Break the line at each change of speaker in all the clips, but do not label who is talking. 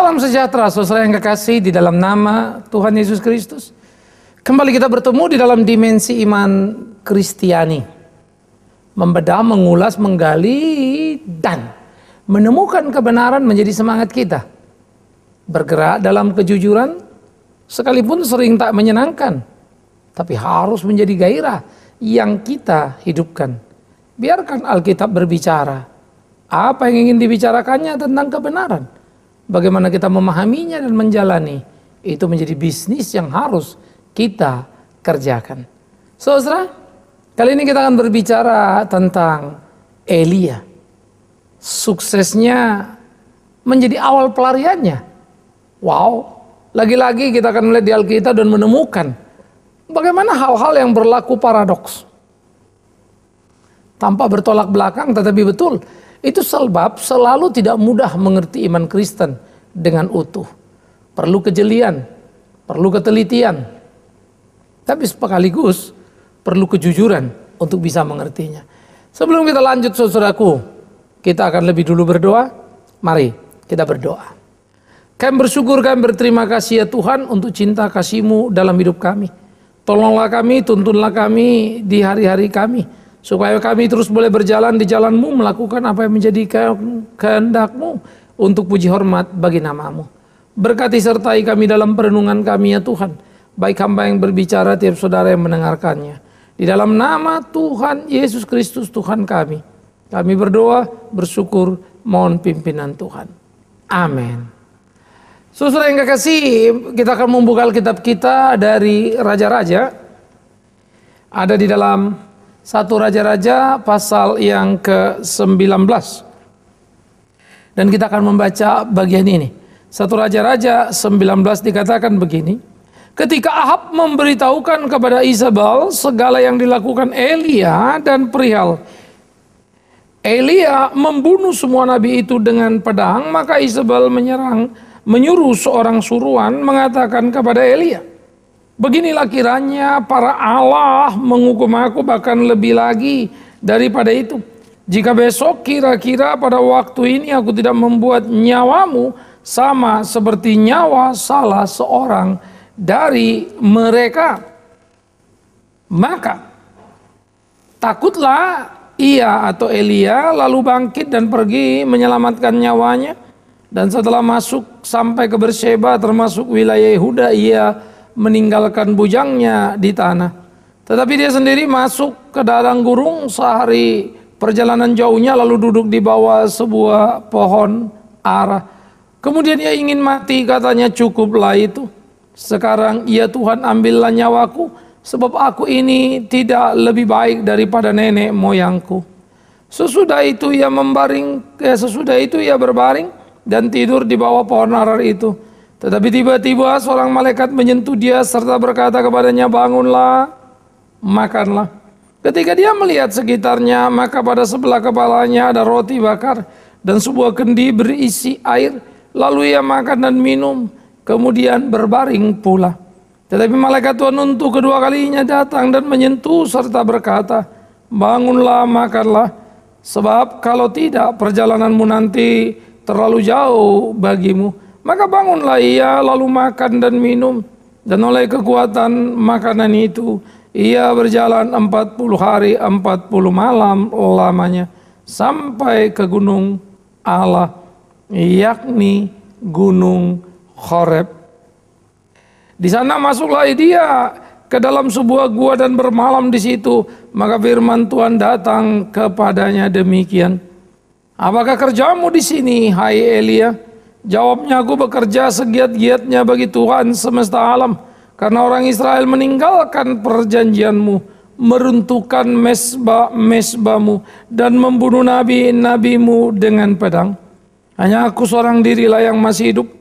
Salam sejahtera saudara yang kekasih di dalam nama Tuhan Yesus Kristus. Kembali kita bertemu di dalam dimensi iman Kristiani. Membedah, mengulas, menggali, dan menemukan kebenaran menjadi semangat kita. Bergerak dalam kejujuran, sekalipun sering tak menyenangkan, tapi harus menjadi gairah yang kita hidupkan. Biarkan Alkitab berbicara. Apa yang ingin dibicarakannya tentang kebenaran. Bagaimana kita memahaminya dan menjalani, itu menjadi bisnis yang harus kita kerjakan. Saudara, kali ini kita akan berbicara tentang Elia. Suksesnya menjadi awal pelariannya. Wow, lagi-lagi kita akan melihat di Alkitab dan menemukan bagaimana hal-hal yang berlaku paradoks. Tanpa bertolak belakang, tetapi betul. Itu sebab selalu tidak mudah mengerti iman Kristen dengan utuh. Perlu kejelian, perlu ketelitian. Tapi sekaligus perlu kejujuran untuk bisa mengertinya. Sebelum kita lanjut saudaraku, kita akan lebih dulu berdoa. Mari kita berdoa. Kami bersyukur, kami berterima kasih ya Tuhan untuk cinta kasih-Mu dalam hidup kami. Tolonglah kami, tuntunlah kami di hari-hari kami. Supaya kami terus boleh berjalan di jalan-Mu, melakukan apa yang menjadi kehendak-Mu untuk puji hormat bagi nama-Mu. Berkati sertai kami dalam perenungan kami ya Tuhan. Baik hamba yang berbicara, tiap saudara yang mendengarkannya. Di dalam nama Tuhan Yesus Kristus Tuhan kami. Kami berdoa, bersyukur, mohon pimpinan Tuhan. Amin. Saudara yang kekasih, kita akan membuka Alkitab kita dari Raja-Raja. Ada di dalam 1 Raja-Raja pasal yang ke-19. Dan kita akan membaca bagian ini. 1 Raja-Raja 19 dikatakan begini. Ketika Ahab memberitahukan kepada Isabel segala yang dilakukan Elia dan perihal Elia membunuh semua nabi itu dengan pedang, maka Isabel menyuruh seorang suruhan mengatakan kepada Elia, beginilah kiranya para Allah menghukum aku bahkan lebih lagi daripada itu. Jika besok kira-kira pada waktu ini aku tidak membuat nyawamu sama seperti nyawa salah seorang dari mereka, maka takutlah ia atau Elia lalu bangkit dan pergi menyelamatkan nyawanya. Dan setelah masuk sampai ke Berseba termasuk wilayah Yehuda, ia meninggalkan bujangnya di tanah. Tetapi dia sendiri masuk ke dalam gurun sehari perjalanan jauhnya, lalu duduk di bawah sebuah pohon ara. Kemudian ia ingin mati, katanya cukuplah itu. Sekarang ya Tuhan, ambillah nyawaku, sebab aku ini tidak lebih baik daripada nenek moyangku. Sesudah itu ia berbaring dan tidur di bawah pohon ara itu. Tetapi tiba-tiba seorang malaikat menyentuh dia serta berkata kepadanya, bangunlah, makanlah. Ketika dia melihat sekitarnya, maka pada sebelah kepalanya ada roti bakar dan sebuah kendi berisi air. Lalu ia makan dan minum, kemudian berbaring pula. Tetapi malaikat Tuhan untuk kedua kalinya datang dan menyentuh serta berkata, bangunlah, makanlah, sebab kalau tidak perjalananmu nanti terlalu jauh bagimu. Maka bangunlah ia lalu makan dan minum, dan oleh kekuatan makanan itu ia berjalan 40 hari 40 malam lamanya sampai ke gunung Allah, yakni gunung Horeb. Di sana masuklah dia ke dalam sebuah gua dan bermalam di situ. Maka firman Tuhan datang kepadanya demikian, apakah kerjamu di sini, hai Elia? Jawabnya, aku bekerja segiat-giatnya bagi Tuhan semesta alam, karena orang Israel meninggalkan perjanjianmu, meruntuhkan mesbah-mesbahmu, dan membunuh nabi-nabimu dengan pedang. Hanya aku seorang dirilah yang masih hidup,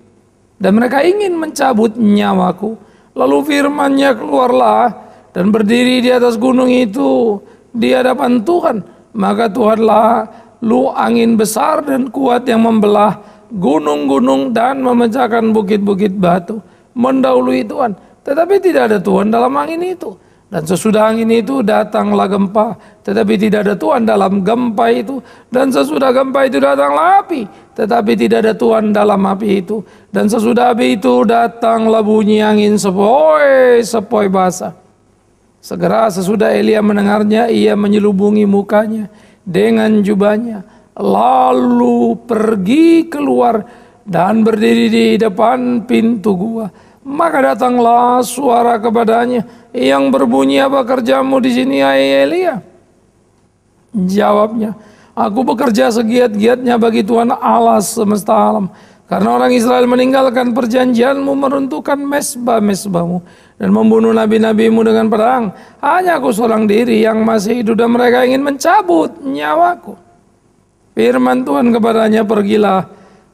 dan mereka ingin mencabut nyawaku. Lalu firman-Nya keluarlah dan berdiri di atas gunung itu di hadapan Tuhan. Maka Tuhanlah lu angin besar dan kuat yang membelah gunung-gunung dan memecahkan bukit-bukit batu, mendahului Tuhan. Tetapi tidak ada Tuhan dalam angin itu. Dan sesudah angin itu datanglah gempa, tetapi tidak ada Tuhan dalam gempa itu. Dan sesudah gempa itu datanglah api, tetapi tidak ada Tuhan dalam api itu. Dan sesudah api itu datanglah bunyi angin sepoi-sepoi basah. Segera sesudah Elia mendengarnya, ia menyelubungi mukanya dengan jubahnya, lalu pergi keluar dan berdiri di depan pintu gua. Maka datanglah suara kepadanya yang berbunyi, apa kerjamu di sini, hai Elia? Jawabnya, aku bekerja segiat-giatnya bagi Tuhan Allah semesta alam. Karena orang Israel meninggalkan perjanjianmu, meruntuhkan mesbah-mesbahmu, dan membunuh nabi-nabimu dengan pedang. Hanya aku seorang diri yang masih hidup, dan mereka ingin mencabut nyawaku. Firman Tuhan kepadanya, pergilah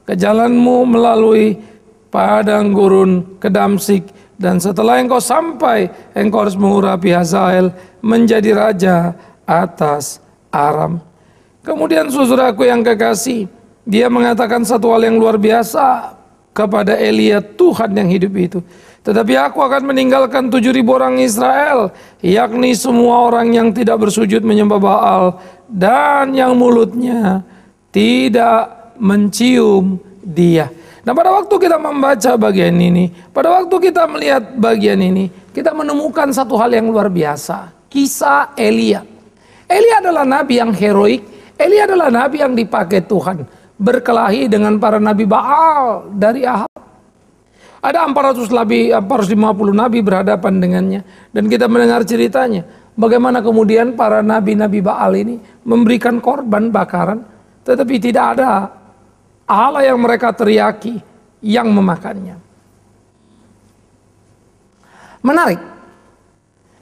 ke jalanmu melalui padang gurun ke Damsik, dan setelah engkau sampai, engkau harus mengurapi Hazael menjadi raja atas Aram. Kemudian saudaraku yang kekasih, dia mengatakan satu hal yang luar biasa kepada Elia, Tuhan yang hidup itu. Tetapi aku akan meninggalkan 7.000 orang Israel, yakni semua orang yang tidak bersujud menyembah Baal dan yang mulutnya tidak mencium dia. Nah, pada waktu kita membaca bagian ini, pada waktu kita melihat bagian ini, kita menemukan satu hal yang luar biasa. Kisah Elia. Elia adalah nabi yang heroik. Elia adalah nabi yang dipakai Tuhan berkelahi dengan para nabi Baal dari Ahab. Ada 450 nabi berhadapan dengannya, dan kita mendengar ceritanya bagaimana kemudian para nabi-nabi Baal ini memberikan korban bakaran, tetapi tidak ada Allah yang mereka teriaki yang memakannya. Menarik.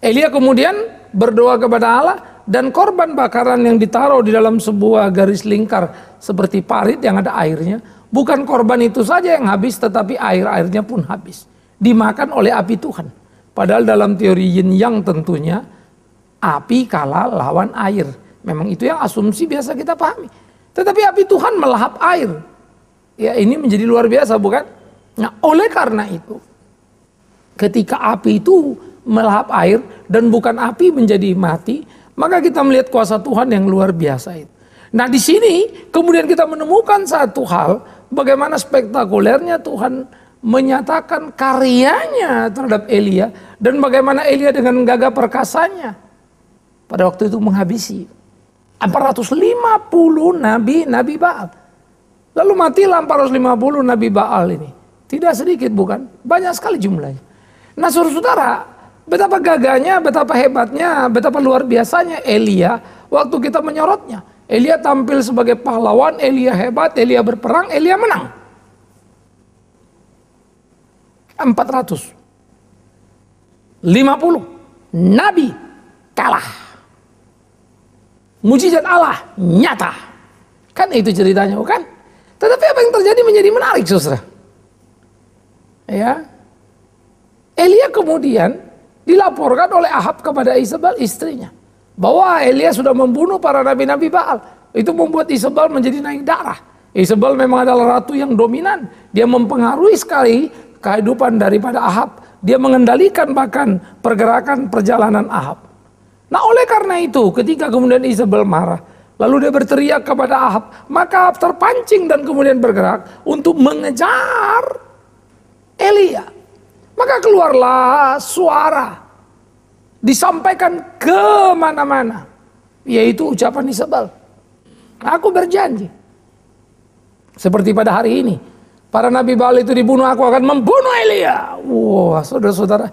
Elia kemudian berdoa kepada Allah, dan korban bakaran yang ditaruh di dalam sebuah garis lingkar seperti parit yang ada airnya. Bukan korban itu saja yang habis, tetapi air-airnya pun habis. Dimakan oleh api Tuhan. Padahal dalam teori yin yang tentunya api kalah lawan air. Memang itu yang asumsi biasa kita pahami. Tetapi api Tuhan melahap air. Ya, ini menjadi luar biasa, bukan? Nah, oleh karena itu, ketika api itu melahap air dan bukan api menjadi mati, maka kita melihat kuasa Tuhan yang luar biasa itu. Nah, di sini kemudian kita menemukan satu hal, bagaimana spektakulernya Tuhan menyatakan karyanya terhadap Elia, dan bagaimana Elia dengan gagah perkasanya pada waktu itu menghabisi 450 nabi Baal. Lalu matilah 450 nabi Baal ini. Tidak sedikit, bukan? Banyak sekali jumlahnya. Nah, saudara-saudara, betapa gagahnya, betapa hebatnya, betapa luar biasanya Elia waktu kita menyorotnya. Elia tampil sebagai pahlawan, Elia hebat, Elia berperang, Elia menang. 450 nabi kalah. Mujizat Allah nyata. Kan itu ceritanya, bukan? Tetapi apa yang terjadi menjadi menarik, saudara. Ya, Elia kemudian dilaporkan oleh Ahab kepada Isabel istrinya, bahwa Elia sudah membunuh para nabi-nabi Baal. Itu membuat Isabel menjadi naik darah. Isabel memang adalah ratu yang dominan. Dia mempengaruhi sekali kehidupan daripada Ahab. Dia mengendalikan bahkan pergerakan perjalanan Ahab. Nah, oleh karena itu ketika kemudian Isabel marah, lalu dia berteriak kepada Ahab, maka Ahab terpancing dan kemudian bergerak untuk mengejar Elia. Maka keluarlah suara, disampaikan kemana-mana, yaitu ucapan Isabel. Aku berjanji, seperti pada hari ini, para nabi Baal itu dibunuh, aku akan membunuh Elia. Wah, saudara-saudara,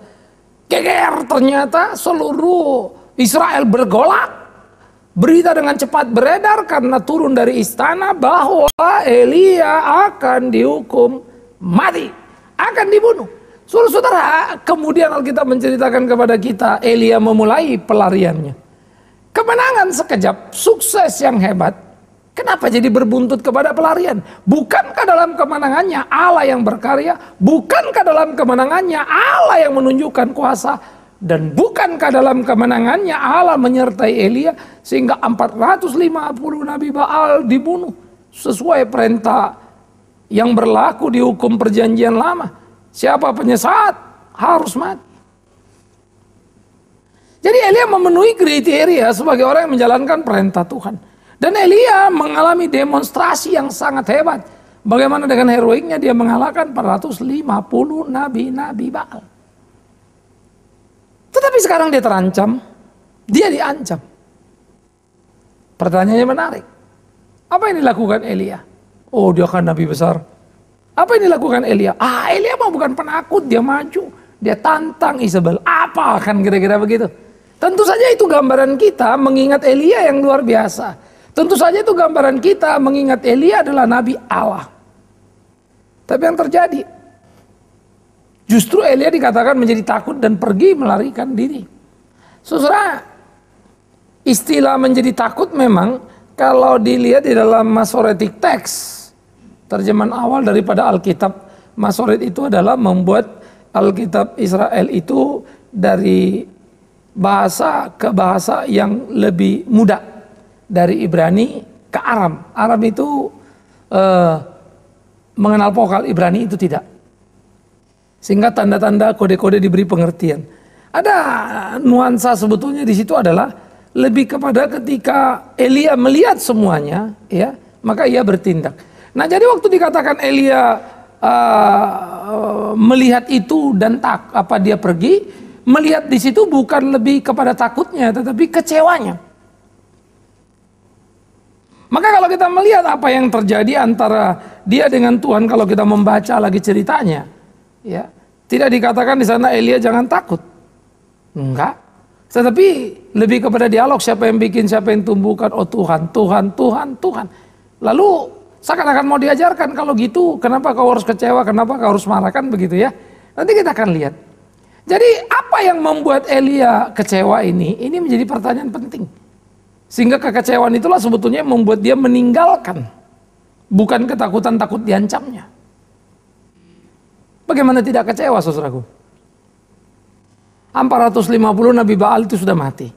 geger, ternyata seluruh Israel bergolak. Berita dengan cepat beredar karena turun dari istana bahwa Elia akan dihukum mati, akan dibunuh. Saudara-saudara, kemudian Alkitab menceritakan kepada kita Elia memulai pelariannya. Kemenangan sekejap, sukses yang hebat. Kenapa jadi berbuntut kepada pelarian? Bukankah dalam kemenangannya Allah yang berkarya? Bukankah dalam kemenangannya Allah yang menunjukkan kuasa? Dan bukankah dalam kemenangannya Allah menyertai Elia sehingga 450 nabi Baal dibunuh sesuai perintah yang berlaku di hukum perjanjian lama? Siapa penyesat harus mati. Jadi Elia memenuhi kriteria sebagai orang yang menjalankan perintah Tuhan. Dan Elia mengalami demonstrasi yang sangat hebat. Bagaimana dengan heroiknya dia mengalahkan 450 nabi-nabi Baal. Tetapi sekarang dia terancam. Dia diancam. Pertanyaannya menarik. Apa yang dilakukan Elia? Oh, dia kan nabi besar. Apa yang dilakukan Elia? Elia mah bukan penakut, dia maju. Dia tantang Isabel. Apa kan kira-kira begitu? Tentu saja itu gambaran kita mengingat Elia yang luar biasa. Tentu saja itu gambaran kita mengingat Elia adalah nabi Allah. Tapi yang terjadi, justru Elia dikatakan menjadi takut dan pergi melarikan diri. Saudara, istilah menjadi takut memang kalau dilihat di dalam Masoretic Text, terjemahan awal daripada Alkitab Masoret itu adalah membuat Alkitab Israel itu dari bahasa ke bahasa yang lebih mudah, dari Ibrani ke Aram. Aram itu mengenal vokal, Ibrani itu tidak. Sehingga tanda-tanda kode-kode diberi pengertian. Ada nuansa sebetulnya di situ adalah lebih kepada ketika Elia melihat semuanya, ya, maka ia bertindak. Nah, jadi waktu dikatakan Elia melihat itu dan dia pergi. Melihat di situ bukan lebih kepada takutnya, tetapi kecewanya. Maka kalau kita melihat apa yang terjadi antara dia dengan Tuhan, kalau kita membaca lagi ceritanya, ya, tidak dikatakan di sana Elia jangan takut, enggak. Tetapi lebih kepada dialog, siapa yang bikin, siapa yang tumbuhkan, oh Tuhan, Tuhan, Tuhan, Tuhan. Lalu seakan-akan mau diajarkan kalau gitu, kenapa kau harus kecewa, kenapa kau harus marah, kan begitu ya. Nanti kita akan lihat. Jadi apa yang membuat Elia kecewa ini menjadi pertanyaan penting. Sehingga kekecewaan itulah sebetulnya membuat dia meninggalkan. Bukan ketakutan takut diancamnya. Bagaimana tidak kecewa, saudaraku? 450 Nabi Baal itu sudah mati.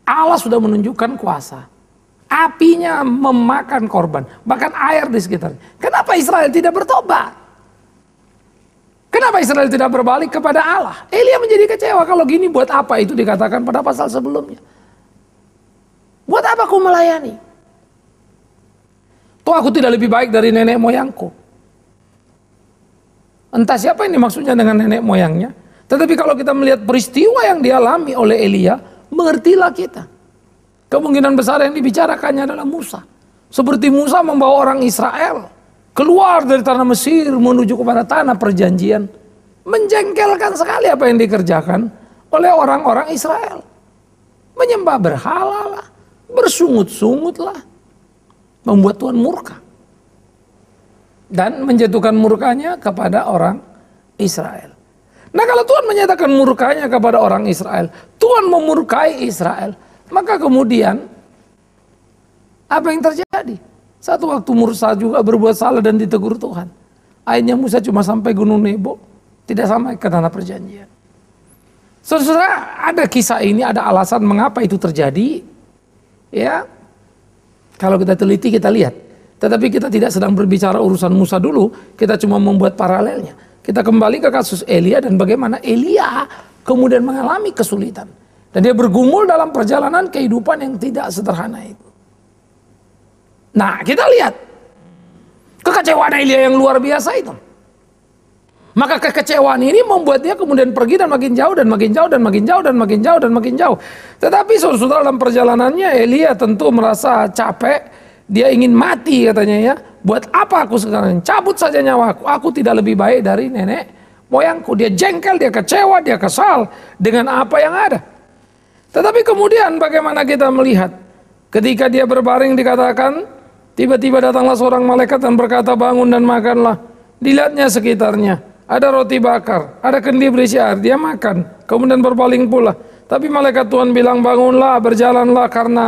Allah sudah menunjukkan kuasa. Apinya memakan korban. Bahkan air di sekitarnya. Kenapa Israel tidak bertobat? Kenapa Israel tidak berbalik kepada Allah? Elia menjadi kecewa. Kalau gini buat apa itu dikatakan pada pasal sebelumnya. Buat apa aku melayani? Toh aku tidak lebih baik dari nenek moyangku. Entah siapa ini maksudnya dengan nenek moyangnya. Tetapi kalau kita melihat peristiwa yang dialami oleh Elia, mengertilah kita. Kemungkinan besar yang dibicarakannya adalah Musa. Seperti Musa membawa orang Israel keluar dari tanah Mesir menuju kepada tanah perjanjian. Menjengkelkan sekali apa yang dikerjakan oleh orang-orang Israel. Menyembah berhala lah, bersungut-sungut lah. Membuat Tuhan murka. Dan menjatuhkan murkanya kepada orang Israel. Nah, kalau Tuhan menyatakan murkanya kepada orang Israel, Tuhan memurkai Israel, maka kemudian apa yang terjadi? Satu waktu Musa juga berbuat salah dan ditegur Tuhan. Akhirnya Musa cuma sampai Gunung Nebo, tidak sampai ke tanah perjanjian. Saudara, ada kisah ini, ada alasan mengapa itu terjadi. Ya, kalau kita teliti kita lihat. Tetapi kita tidak sedang berbicara urusan Musa dulu, kita cuma membuat paralelnya. Kita kembali ke kasus Elia dan bagaimana Elia kemudian mengalami kesulitan. Dan dia bergumul dalam perjalanan kehidupan yang tidak sederhana itu. Nah, kita lihat kekecewaan Elia yang luar biasa itu. Maka kekecewaan ini membuat dia kemudian pergi dan makin jauh dan makin jauh dan makin jauh dan makin jauh dan makin jauh. Tetapi saudara dalam perjalanannya Elia tentu merasa capek, dia ingin mati katanya ya. Buat apa aku sekarang? Cabut saja nyawaku. Aku tidak lebih baik dari nenek moyangku. Dia jengkel, dia kecewa, dia kesal dengan apa yang ada. Tetapi kemudian bagaimana kita melihat ketika dia berbaring dikatakan tiba-tiba datanglah seorang malaikat dan berkata, bangun dan makanlah. Dilihatnya sekitarnya, ada roti bakar, ada kendi berisi air, dia makan, kemudian berpaling pula. Tapi malaikat Tuhan bilang, bangunlah, berjalanlah, karena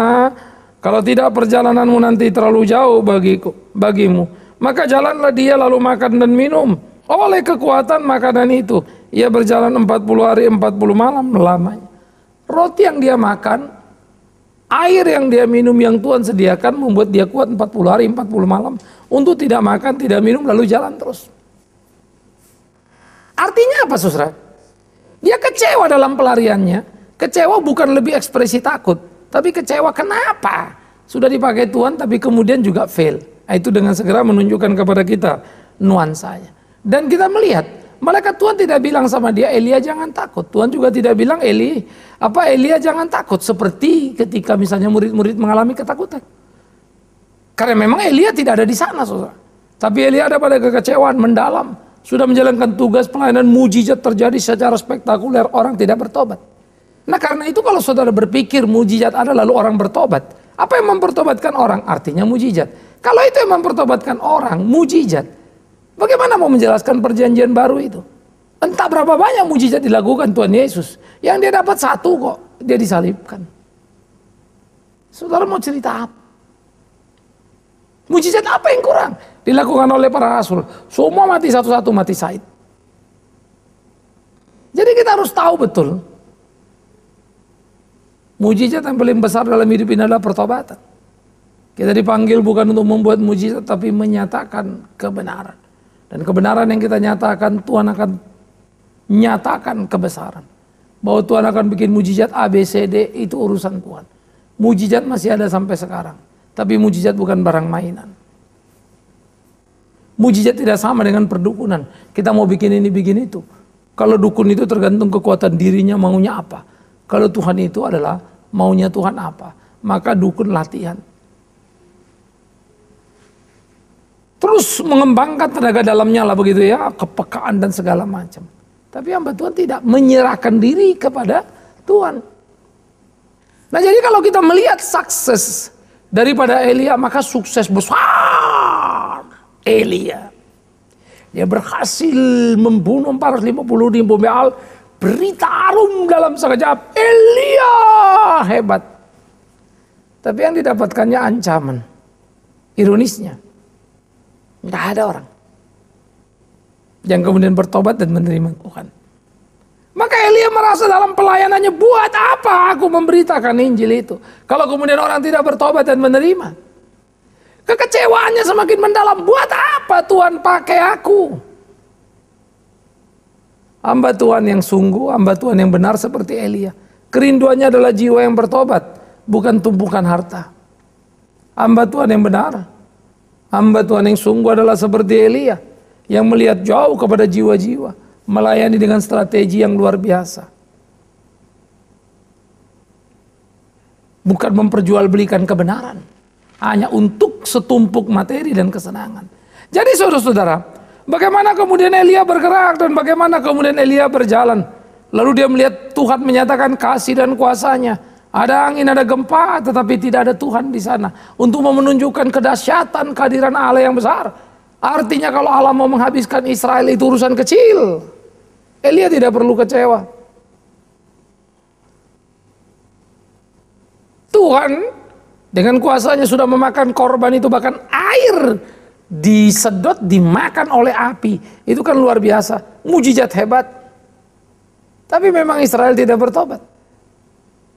kalau tidak perjalananmu nanti terlalu jauh bagimu. Maka jalanlah dia lalu makan dan minum. Oleh kekuatan makanan itu, ia berjalan 40 hari 40 malam lamanya. Roti yang dia makan, air yang dia minum yang Tuhan sediakan membuat dia kuat 40 hari 40 malam untuk tidak makan, tidak minum, lalu jalan terus. Artinya apa saudara? Dia kecewa dalam pelariannya, Kecewa bukan lebih ekspresi takut, tapi kecewa kenapa? Sudah dipakai Tuhan tapi kemudian juga fail. Nah, itu dengan segera menunjukkan kepada kita nuansanya. Dan kita melihat malaikat Tuhan tidak bilang sama dia, Elia jangan takut. Tuhan juga tidak bilang Elia jangan takut. Seperti ketika misalnya murid-murid mengalami ketakutan. Karena memang Elia tidak ada di sana, saudara. Tapi Elia ada pada kekecewaan mendalam. Sudah menjalankan tugas pelayanan, mujizat terjadi secara spektakuler, orang tidak bertobat. Nah karena itu kalau saudara berpikir mujizat ada lalu orang bertobat. Apa yang mempertobatkan orang? Artinya mujizat. Kalau itu yang mempertobatkan orang, mujizat. Bagaimana mau menjelaskan perjanjian baru itu? Entah berapa banyak mujizat dilakukan Tuhan Yesus. Yang dia dapat satu kok, dia disalibkan. Saudara mau cerita apa? Mujizat apa yang kurang dilakukan oleh para rasul? Semua mati satu-satu, mati syahid. Jadi kita harus tahu betul. Mujizat yang paling besar dalam hidup ini adalah pertobatan. Kita dipanggil bukan untuk membuat mujizat, tapi menyatakan kebenaran. Dan kebenaran yang kita nyatakan, Tuhan akan nyatakan kebesaran. Bahwa Tuhan akan bikin mujizat A, B, C, D, itu urusan Tuhan. Mujizat masih ada sampai sekarang. Tapi mujizat bukan barang mainan. Mujizat tidak sama dengan perdukunan. Kita mau bikin ini, bikin itu. Kalau dukun itu tergantung kekuatan dirinya, maunya apa. Kalau Tuhan itu adalah maunya Tuhan apa, maka dukun latihan. Terus mengembangkan tenaga dalamnya lah begitu ya, kepekaan dan segala macam. Tapi hamba Tuhan tidak menyerahkan diri kepada Tuhan. Nah jadi kalau kita melihat sukses daripada Elia, maka sukses besar Elia. Dia berhasil membunuh 450.000 Baal. Berita harum dalam sekejap, Elia hebat. Tapi yang didapatkannya ancaman. Ironisnya, nggak ada orang yang kemudian bertobat dan menerima Tuhan. Maka Elia merasa dalam pelayanannya, buat apa aku memberitakan Injil itu kalau kemudian orang tidak bertobat dan menerima? Kekecewaannya semakin mendalam. Buat apa Tuhan pakai aku? Hamba Tuhan yang sungguh, hamba Tuhan yang benar seperti Elia. Kerinduannya adalah jiwa yang bertobat, bukan tumpukan harta. Hamba Tuhan yang benar, hamba Tuhan yang sungguh adalah seperti Elia, yang melihat jauh kepada jiwa-jiwa, melayani dengan strategi yang luar biasa. Bukan memperjualbelikan kebenaran, hanya untuk setumpuk materi dan kesenangan. Jadi saudara-saudara, bagaimana kemudian Elia bergerak dan bagaimana kemudian Elia berjalan. Lalu dia melihat Tuhan menyatakan kasih dan kuasanya. Ada angin, ada gempa, tetapi tidak ada Tuhan di sana. Untuk menunjukkan kedahsyatan kehadiran Allah yang besar. Artinya kalau Allah mau menghabiskan Israel itu urusan kecil. Elia tidak perlu kecewa. Tuhan dengan kuasanya sudah memakan korban itu, bahkan air disedot, dimakan oleh api. Itu kan luar biasa, mujizat hebat. Tapi memang Israel tidak bertobat.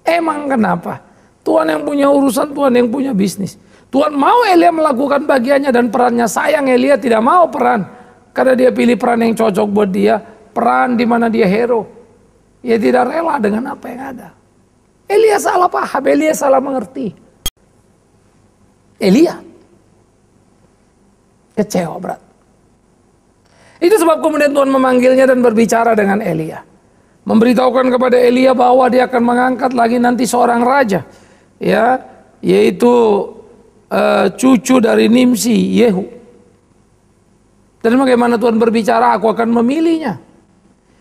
Emang kenapa? Tuhan yang punya urusan, Tuhan yang punya bisnis. Tuhan mau Elia melakukan bagiannya dan perannya. Sayang Elia tidak mau peran, karena dia pilih peran yang cocok buat dia, peran di mana dia hero. Dia tidak rela dengan apa yang ada. Elia salah paham, Elia salah mengerti. Elia kecewa berat. Itu sebab kemudian Tuhan memanggilnya dan berbicara dengan Elia, memberitahukan kepada Elia bahwa dia akan mengangkat lagi nanti seorang raja, ya, yaitu cucu dari Nimsi, Yehu. Dan bagaimana Tuhan berbicara, aku akan memilihnya.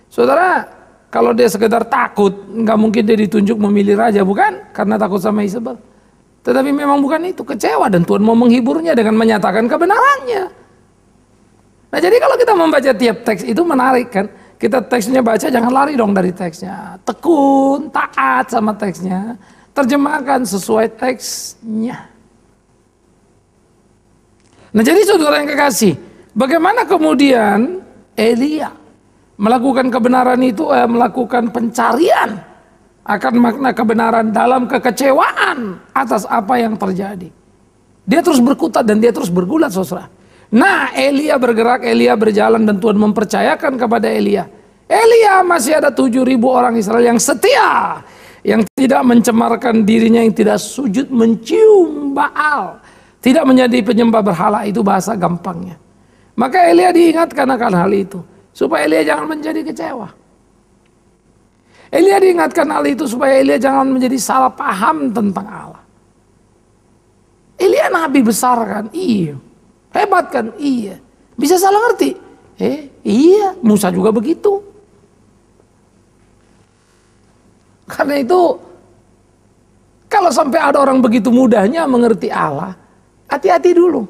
Saudara, kalau dia sekedar takut, nggak mungkin dia ditunjuk memilih raja, bukan? Karena takut sama Isabel. Tetapi memang bukan itu, kecewa, dan Tuhan mau menghiburnya dengan menyatakan kebenarannya. Nah jadi kalau kita membaca tiap teks itu menarik kan. Kita teksnya baca, jangan lari dong dari teksnya. Tekun, taat sama teksnya. Terjemahkan sesuai teksnya. Nah jadi saudara yang kekasih, bagaimana kemudian Elia melakukan kebenaran itu, melakukan pencarian akan makna kebenaran dalam kekecewaan atas apa yang terjadi. Dia terus berkutat dan dia terus bergulat, saudara. Nah Elia bergerak, Elia berjalan, dan Tuhan mempercayakan kepada Elia Elia masih ada 7.000 orang Israel yang setia, yang tidak mencemarkan dirinya, yang tidak sujud mencium Baal, tidak menjadi penyembah berhala. Itu bahasa gampangnya. Maka Elia diingatkan akan hal itu, supaya Elia jangan menjadi kecewa. Elia diingatkan hal itu supaya Elia jangan menjadi salah paham tentang Allah. Elia nabi besar kan? Iya. Hebat kan? Iya. Bisa salah ngerti? Iya. Musa juga begitu. Karena itu, kalau sampai ada orang begitu mudahnya mengerti Allah, hati-hati dulu.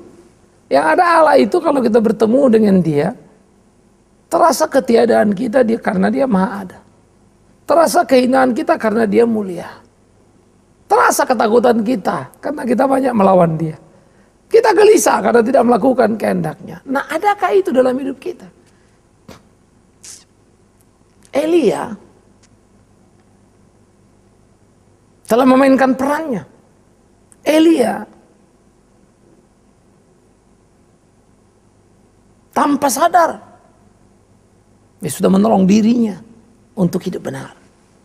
Yang ada Allah itu kalau kita bertemu dengan dia, terasa ketiadaan kita dia karena dia maha ada. Terasa kehinaan kita karena dia mulia. Terasa ketakutan kita karena kita banyak melawan dia. Kita gelisah karena tidak melakukan kehendaknya. Nah, adakah itu dalam hidup kita? Elia telah memainkan perannya. Elia tanpa sadar dia sudah menolong dirinya untuk hidup benar.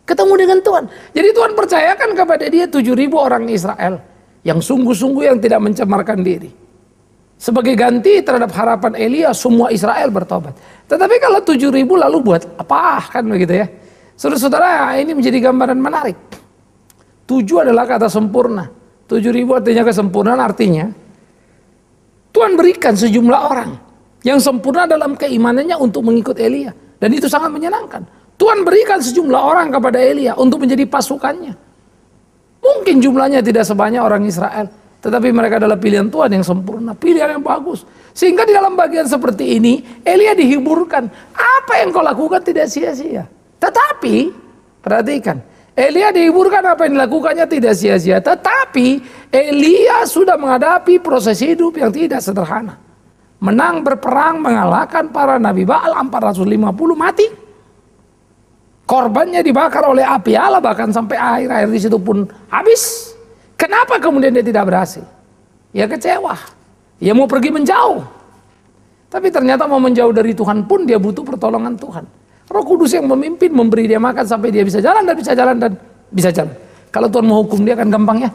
Ketemu dengan Tuhan. Jadi Tuhan percayakan kepada dia 7.000 orang Israel yang sungguh-sungguh yang tidak mencemarkan diri. Sebagai ganti terhadap harapan Elia, semua Israel bertobat. Tetapi kalau 7.000 lalu buat apa? Kan begitu ya. Saudara-saudara, ini menjadi gambaran menarik. 7 adalah kata sempurna. 7.000 artinya kesempurnaan, artinya Tuhan berikan sejumlah orang yang sempurna dalam keimanannya untuk mengikut Elia. Dan itu sangat menyenangkan. Tuhan berikan sejumlah orang kepada Elia untuk menjadi pasukannya. Mungkin jumlahnya tidak sebanyak orang Israel, tetapi mereka adalah pilihan Tuhan yang sempurna, pilihan yang bagus. Sehingga di dalam bagian seperti ini, Elia dihiburkan. Apa yang kau lakukan tidak sia-sia. Tetapi, perhatikan, Elia dihiburkan apa yang dilakukannya tidak sia-sia. Tetapi, Elia sudah menghadapi proses hidup yang tidak sederhana. Menang berperang, mengalahkan para nabi Baal, 450 mati. Korbannya dibakar oleh api Allah, bahkan sampai air di situ pun habis. Kenapa kemudian dia tidak berhasil? Ya kecewa. Dia mau pergi menjauh. Tapi ternyata mau menjauh dari Tuhan pun dia butuh pertolongan Tuhan. Roh Kudus yang memimpin, memberi dia makan sampai dia bisa jalan dan bisa jalan dan bisa jalan. Kalau Tuhan mau hukum dia kan gampang ya.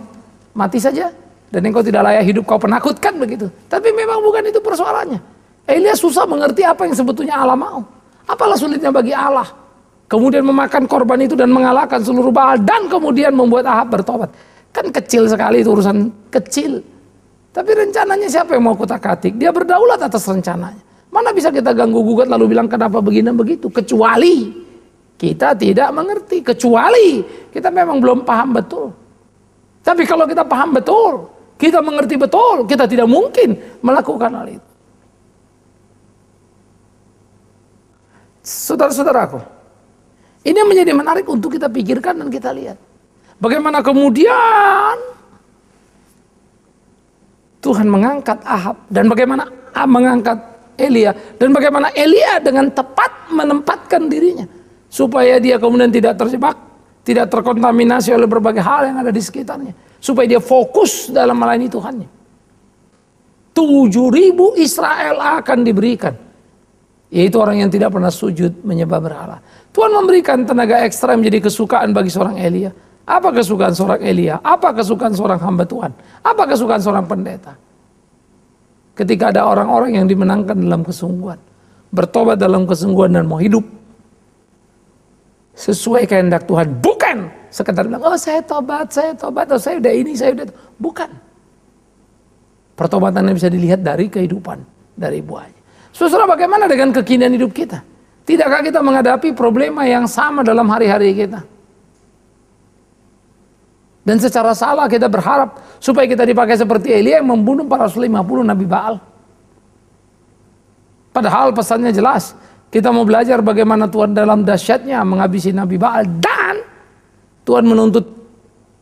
Mati saja. Dan engkau tidak layak hidup, kau penakutkan begitu. Tapi memang bukan itu persoalannya. Elia susah mengerti apa yang sebetulnya Allah mau. Apalah sulitnya bagi Allah kemudian memakan korban itu dan mengalahkan seluruh Baal dan kemudian membuat Ahab bertobat. Kan kecil sekali itu, urusan kecil. Tapi rencananya siapa yang mau kutak-atik? Dia berdaulat atas rencananya. Mana bisa kita ganggu gugat lalu bilang kenapa begini dan begitu? Kecuali kita tidak mengerti, kecuali kita memang belum paham betul. Tapi kalau kita paham betul, kita mengerti betul, kita tidak mungkin melakukan hal itu. Saudara-saudaraku, ini menjadi menarik untuk kita pikirkan dan kita lihat. Bagaimana kemudian Tuhan mengangkat Ahab dan bagaimana Ahab mengangkat Elia dan bagaimana Elia dengan tepat menempatkan dirinya supaya dia kemudian tidak terjebak, tidak terkontaminasi oleh berbagai hal yang ada di sekitarnya, supaya dia fokus dalam melayani Tuhannya. 7.000 Israel akan diberikan, yaitu orang yang tidak pernah sujud menyembah berhala. Tuhan memberikan tenaga ekstra menjadi kesukaan bagi seorang Elia. Apa kesukaan seorang Elia? Apa kesukaan seorang hamba Tuhan? Apa kesukaan seorang pendeta? Ketika ada orang-orang yang dimenangkan dalam kesungguhan, bertobat dalam kesungguhan dan mau hidup sesuai kehendak Tuhan, bukan sekedar bilang, oh saya tobat, oh saya udah ini, saya udah itu. Bukan. Pertobatannya bisa dilihat dari kehidupan, dari buahnya. Saudara, bagaimana dengan kekinian hidup kita? Tidakkah kita menghadapi problema yang sama dalam hari-hari kita? Dan secara salah kita berharap supaya kita dipakai seperti Elia yang membunuh 450 Nabi Baal. Padahal pesannya jelas. Kita mau belajar bagaimana Tuhan dalam dahsyatnya menghabisi Nabi Baal. Dan Tuhan menuntut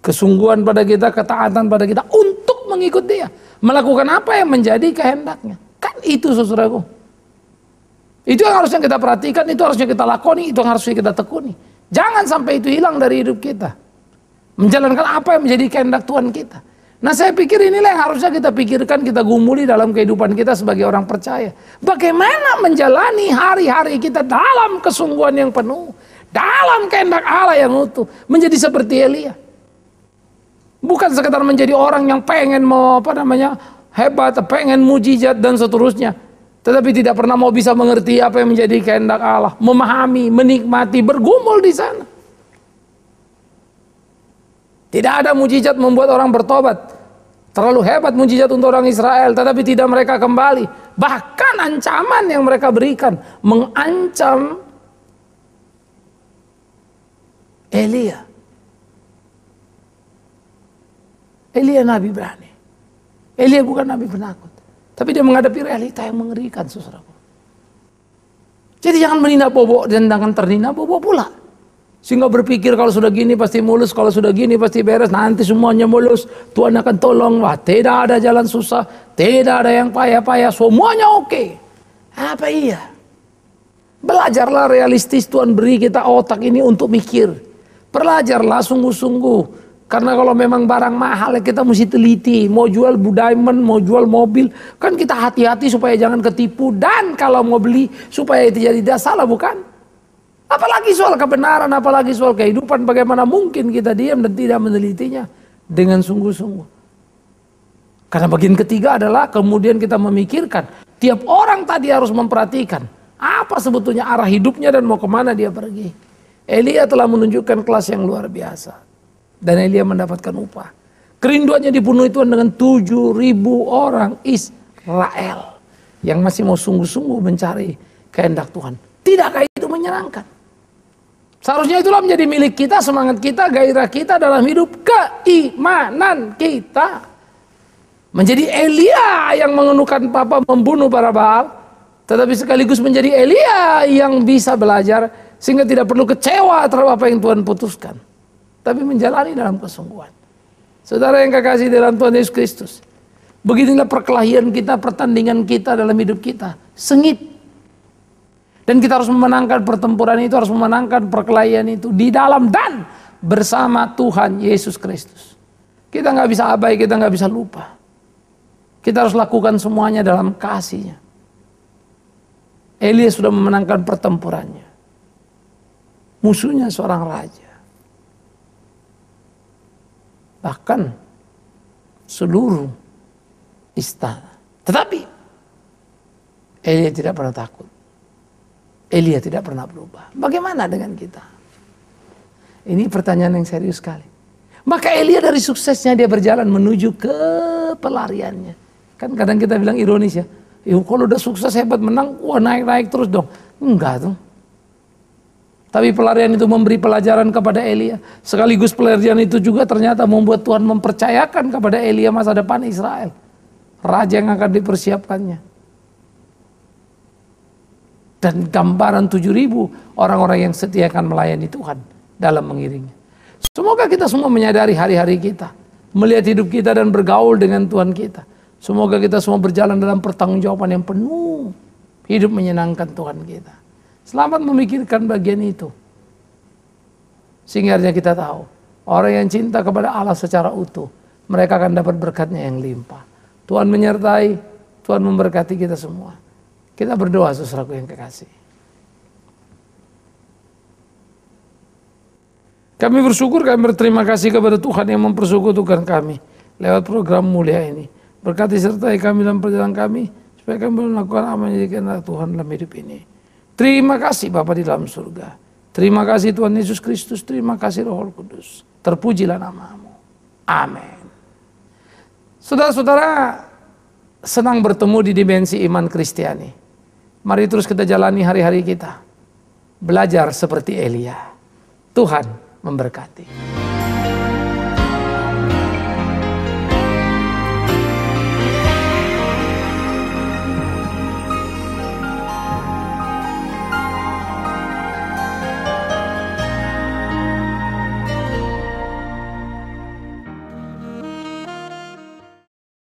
kesungguhan pada kita, ketaatan pada kita untuk mengikut dia. Melakukan apa yang menjadi kehendaknya. Kan itu saudaraku. Itu yang harusnya kita perhatikan, itu harusnya kita lakoni, itu yang harusnya kita tekuni. Jangan sampai itu hilang dari hidup kita. Menjalankan apa yang menjadi kehendak Tuhan kita. Nah saya pikir inilah yang harusnya kita pikirkan, kita gumuli dalam kehidupan kita sebagai orang percaya. Bagaimana menjalani hari-hari kita dalam kesungguhan yang penuh, dalam kehendak Allah yang utuh, menjadi seperti Elia. Bukan sekedar menjadi orang yang pengen hebat, pengen mujizat dan seterusnya, tetapi tidak pernah mau bisa mengerti apa yang menjadi kehendak Allah, memahami, menikmati, bergumul di sana. Tidak ada mujizat membuat orang bertobat. Terlalu hebat mujizat untuk orang Israel, tetapi tidak mereka kembali. Bahkan ancaman yang mereka berikan mengancam Elia. Elia nabi berani. Elia bukan nabi penakut, tapi dia menghadapi realita yang mengerikan, saudaraku. Jadi jangan menina bobok dan jangan ternina bobok pula. Sehingga berpikir kalau sudah gini pasti mulus, kalau sudah gini pasti beres, nanti semuanya mulus, Tuhan akan tolong. Wah, tidak ada jalan susah, tidak ada yang payah-payah, semuanya oke. Apa iya? Belajarlah realistis, Tuhan beri kita otak ini untuk mikir. Belajarlah sungguh-sungguh. Karena kalau memang barang mahal kita mesti teliti. Mau jual diamond, mau jual mobil, kan kita hati-hati supaya jangan ketipu. Dan kalau mau beli supaya itu tidak salah, bukan? Apalagi soal kebenaran, apalagi soal kehidupan, bagaimana mungkin kita diam dan tidak menelitinya dengan sungguh-sungguh. Karena bagian ketiga adalah kemudian kita memikirkan, tiap orang tadi harus memperhatikan apa sebetulnya arah hidupnya dan mau kemana dia pergi. Elia telah menunjukkan kelas yang luar biasa. Dan Elia mendapatkan upah. Kerinduannya dipenuhi Tuhan dengan 7.000 orang Israel yang masih mau sungguh-sungguh mencari kehendak Tuhan. Tidakkah itu menyenangkan? Seharusnya itulah menjadi milik kita, semangat kita, gairah kita dalam hidup, keimanan kita. Menjadi Elia yang mengenukan papa membunuh para Baal, tetapi sekaligus menjadi Elia yang bisa belajar sehingga tidak perlu kecewa terhadap apa yang Tuhan putuskan, tapi menjalani dalam kesungguhan. Saudara yang kekasih dalam Tuhan Yesus Kristus, beginilah perkelahian kita, pertandingan kita dalam hidup kita. Sengit. Dan kita harus memenangkan pertempuran itu, harus memenangkan perkelahian itu di dalam dan bersama Tuhan Yesus Kristus. Kita nggak bisa abai, kita nggak bisa lupa. Kita harus lakukan semuanya dalam kasih-Nya. Elia sudah memenangkan pertempurannya. Musuhnya seorang raja. Bahkan seluruh istana. Tetapi Elia tidak pernah takut. Elia tidak pernah berubah. Bagaimana dengan kita? Ini pertanyaan yang serius sekali. Maka Elia dari suksesnya dia berjalan menuju ke pelariannya. Kan kadang kita bilang ironis ya. Kalau udah sukses hebat menang, wah naik-naik terus dong. Enggak tuh. Tapi pelarian itu memberi pelajaran kepada Elia. Sekaligus pelarian itu juga ternyata membuat Tuhan mempercayakan kepada Elia masa depan Israel. Raja yang akan dipersiapkannya. Dan gambaran 7.000 orang-orang yang setia akan melayani Tuhan dalam mengiringnya. Semoga kita semua menyadari hari-hari kita, melihat hidup kita dan bergaul dengan Tuhan kita. Semoga kita semua berjalan dalam pertanggungjawaban yang penuh, hidup menyenangkan Tuhan kita. Selamat memikirkan bagian itu. Sehingga kita tahu, orang yang cinta kepada Allah secara utuh, mereka akan dapat berkat-Nya yang limpah. Tuhan menyertai, Tuhan memberkati kita semua. Kita berdoa, saudaraku yang kekasih. Kami bersyukur, kami berterima kasih kepada Tuhan yang mempersekutukan kami lewat program mulia ini. Berkati sertai kami dalam perjalanan kami, supaya kami boleh melakukan apa yang dikenal Tuhan dalam hidup ini. Terima kasih Bapa di dalam surga. Terima kasih Tuhan Yesus Kristus. Terima kasih Roh Kudus. Terpujilah nama-Mu. Amin. Saudara-saudara, senang bertemu di dimensi iman Kristiani. Mari terus kita jalani hari-hari kita. Belajar seperti Elia. Tuhan memberkati.